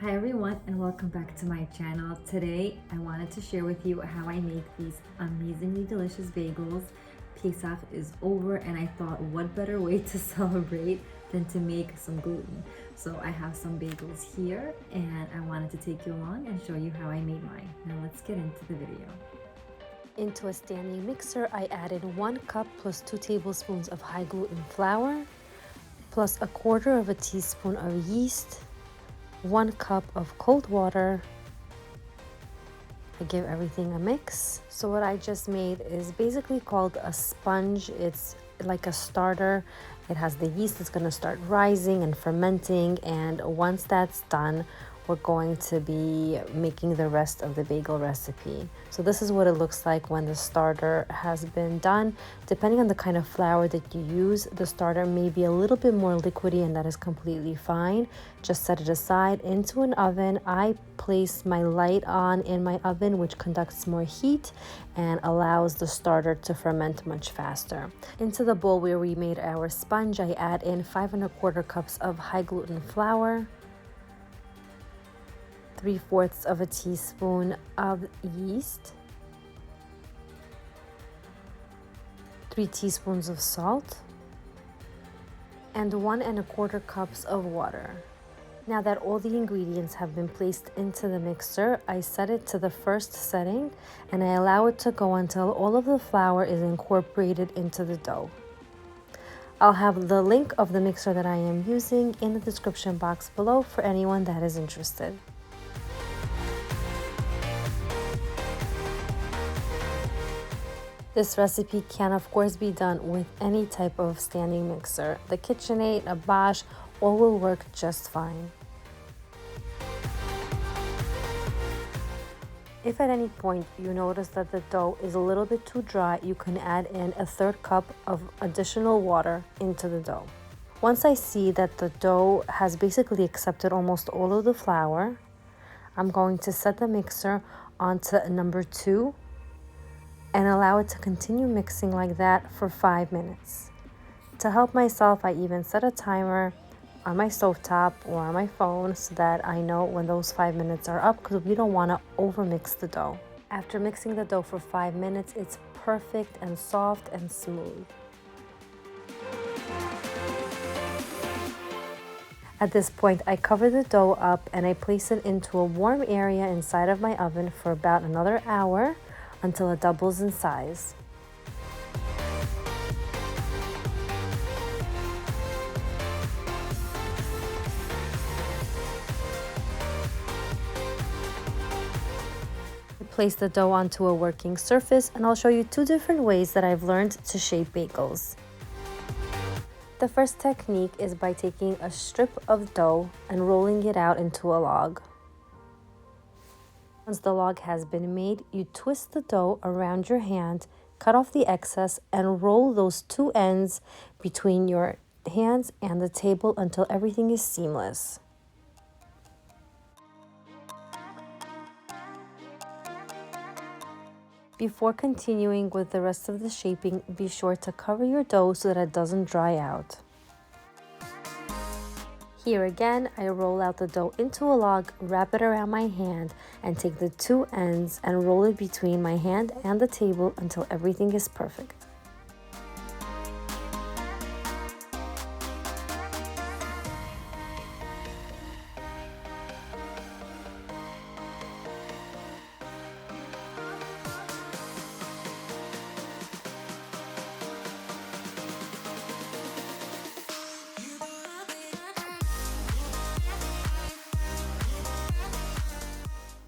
Hi everyone and welcome back to my channel. Today I wanted to share with you how I make these amazingly delicious bagels. Pesach is over and I thought what better way to celebrate than to make some gluten. So I have some bagels here and I wanted to take you along and show you how I made mine. Now let's get into the video. Into a standing mixer, I added 1 cup plus 2 tablespoons of high gluten flour, plus 1/4 teaspoon of yeast, 1 cup of cold water. I give everything a mix. So what I just made is basically called a sponge. It's like a starter. It has the yeast that's going to start rising and fermenting, and once that's done, we're going to be making the rest of the bagel recipe. So this is what it looks like when the starter has been done. Depending on the kind of flour that you use, the starter may be a little bit more liquidy, and that is completely fine. Just set it aside into an oven. I place my light on in my oven, which conducts more heat and allows the starter to ferment much faster. Into the bowl where we made our sponge, I add in 5 1/4 cups of high gluten flour, 3/4 teaspoon of yeast, 3 teaspoons of salt, and 1 1/4 cups of water. Now that all the ingredients have been placed into the mixer, I set it to the first setting and I allow it to go until all of the flour is incorporated into the dough. I'll have the link of the mixer that I am using in the description box below for anyone that is interested. This recipe can of course be done with any type of standing mixer. The KitchenAid, a Bosch, all will work just fine. If at any point you notice that the dough is a little bit too dry, you can add in 1/3 cup of additional water into the dough. Once I see that the dough has basically accepted almost all of the flour, I'm going to set the mixer onto number 2 and allow it to continue mixing like that for 5 minutes. To help myself, I even set a timer on my stovetop or on my phone so that I know when those 5 minutes are up, because we don't want to overmix the dough. After mixing the dough for 5 minutes, it's perfect and soft and smooth. At this point, I cover the dough up and I place it into a warm area inside of my oven for about another hour until it doubles in size. Place the dough onto a working surface, and I'll show you 2 different ways that I've learned to shape bagels. The first technique is by taking a strip of dough and rolling it out into a log. Once the log has been made, you twist the dough around your hand, cut off the excess, and roll those 2 ends between your hands and the table until everything is seamless. Before continuing with the rest of the shaping, be sure to cover your dough so that it doesn't dry out. Here again, I roll out the dough into a log, wrap it around my hand, and take the 2 ends and roll it between my hand and the table until everything is perfect.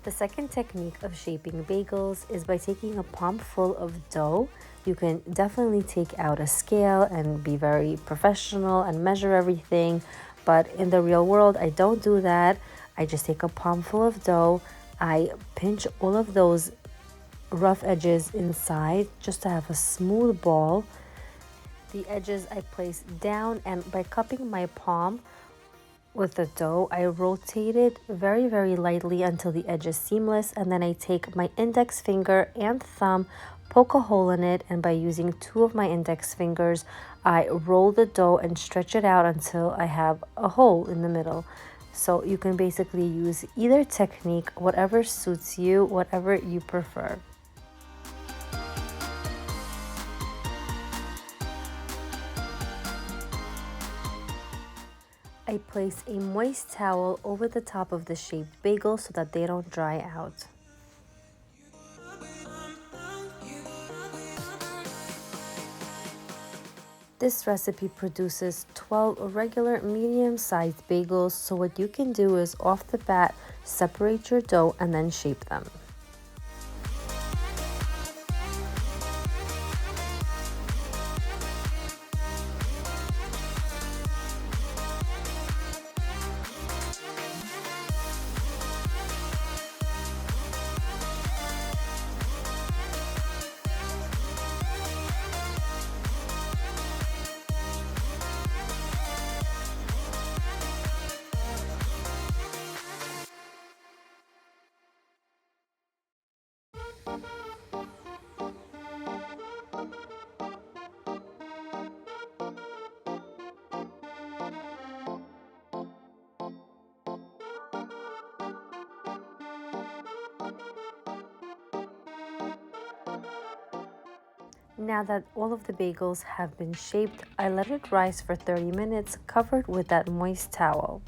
The second technique of shaping bagels is by taking a palm full of dough. You can definitely take out a scale and be very professional and measure everything, but in the real world, I don't do that. I just take a palm full of dough. I pinch all of those rough edges inside just to have a smooth ball. The edges I place down, and by cupping my palm with the dough, I rotate it very, very lightly until the edge is seamless, and then I take my index finger and thumb, poke a hole in it, and by using 2 of my index fingers, I roll the dough and stretch it out until I have a hole in the middle. So you can basically use either technique, whatever suits you, whatever you prefer. I place a moist towel over the top of the shaped bagel so that they don't dry out. This recipe produces 12 regular medium-sized bagels, so what you can do is off the bat, separate your dough and then shape them. Now that all of the bagels have been shaped, I let it rise for 30 minutes covered with that moist towel.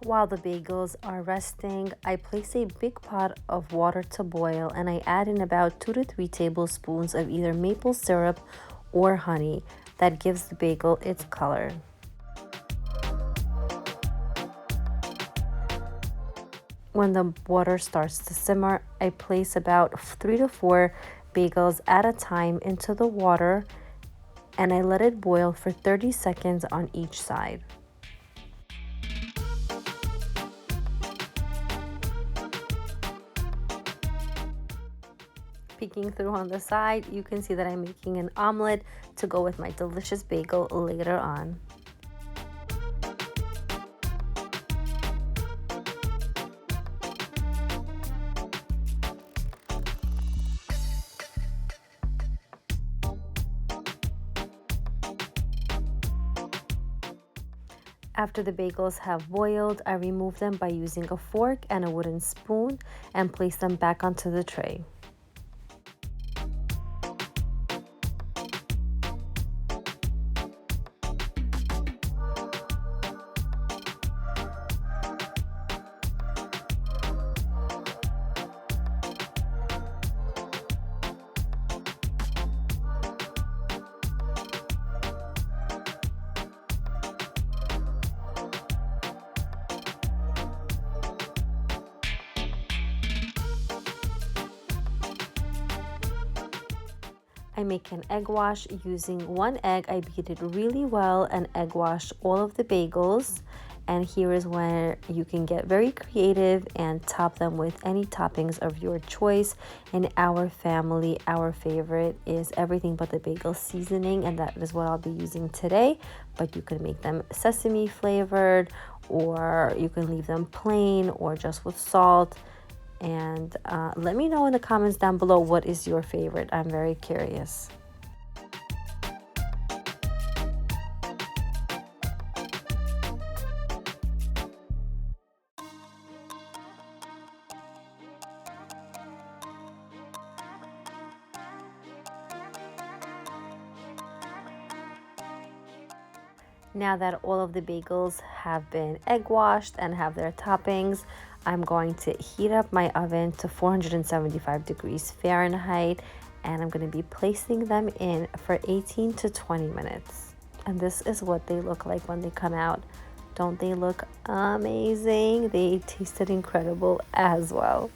While the bagels are resting, I place a big pot of water to boil and I add in about 2 to 3 tablespoons of either maple syrup or honey that gives the bagel its color. When the water starts to simmer, I place about 3 to 4 bagels at a time into the water and I let it boil for 30 seconds on each side. Peeking through on the side, you can see that I'm making an omelet to go with my delicious bagel later on. After the bagels have boiled, I remove them by using a fork and a wooden spoon and place them back onto the tray. I make an egg wash using 1 egg. I beat it really well and egg wash all of the bagels. And here is where you can get very creative and top them with any toppings of your choice. In our family, our favorite is everything but the bagel seasoning, and that is what I'll be using today. But you can make them sesame flavored, or you can leave them plain or just with salt. And let me know in the comments down below what is your favorite. I'm very curious. Now that all of the bagels have been egg washed and have their toppings, I'm going to heat up my oven to 475 degrees Fahrenheit, and I'm going to be placing them in for 18 to 20 minutes. And this is what they look like when they come out. Don't they look amazing? They tasted incredible as well.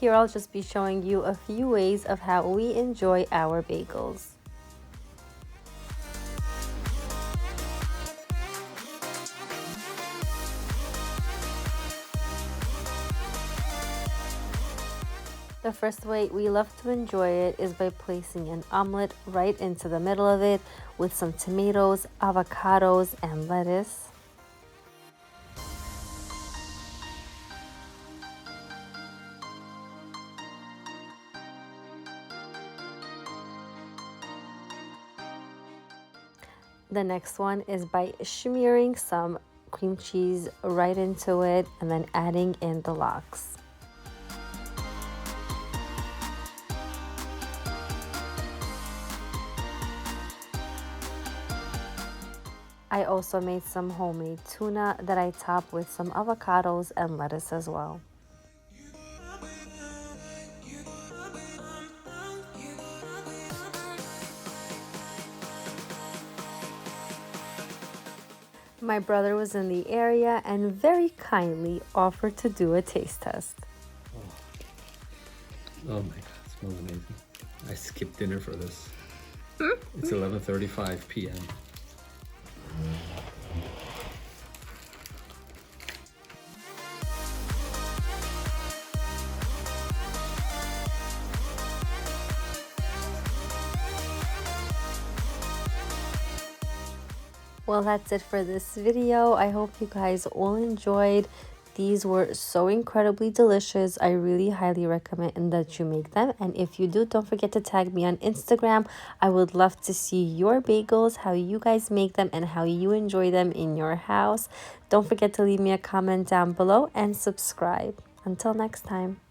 Here I'll just be showing you a few ways of how we enjoy our bagels. The first way we love to enjoy it is by placing an omelet right into the middle of it with some tomatoes, avocados, and lettuce. The next one is by smearing some cream cheese right into it and then adding in the lox. I also made some homemade tuna that I top with some avocados and lettuce as well. My brother was in the area and very kindly offered to do a taste test. Oh my god, it smells amazing. I skipped dinner for this. It's 11:35 p.m. Well, that's it for this video. I hope you guys all enjoyed. These were so incredibly delicious. I really highly recommend that you make them. And if you do, don't forget to tag me on Instagram. I would love to see your bagels, how you guys make them, and how you enjoy them in your house. Don't forget to leave me a comment down below and subscribe. Until next time.